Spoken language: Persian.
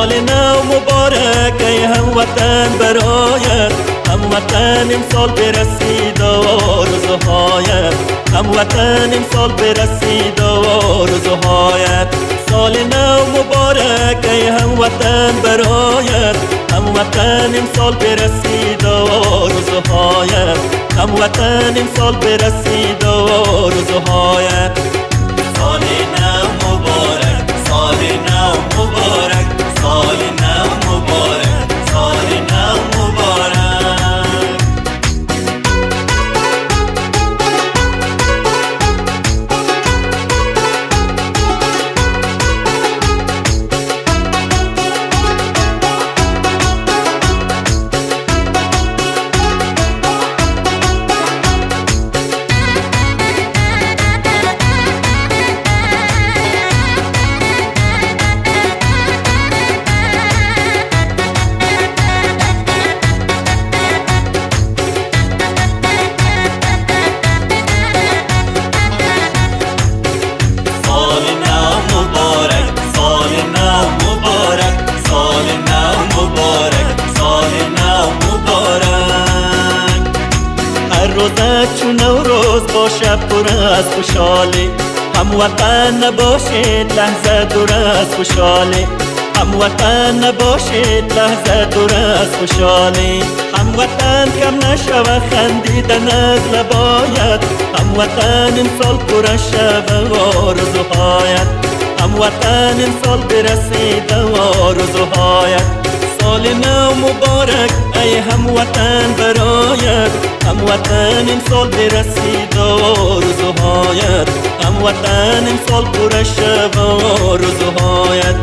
سال نو مبارک ای هموطن برایت، هموطن امسال برسید آرزوهایت، هموطن امسال برسید آرزوهایت. سال نو مبارک ای هموطن برایت، هموطن امسال برسید آرزوهایت، هموطن امسال برسید آرزوهایت. سال نو مبارک، سال نو مبارک، سال نو مبارک، سال نو مبارک. روزت چون نوروز باشه پر از خوشحالی، هموطن نباشید لحظه دور از خوشحالی، هموطن نباشید لحظه دور از خوشحالی. هموطن کم نشوه خندیدن از لبایت، هموطن امسال پر شوه آرزوهایت، هموطن امسال برسید آرزوهایت. سال نو مبارک ای هموطن برایت، هموطن امسال برسید آرزوهایت، هموطن امسال پر شوه آرزوهایت.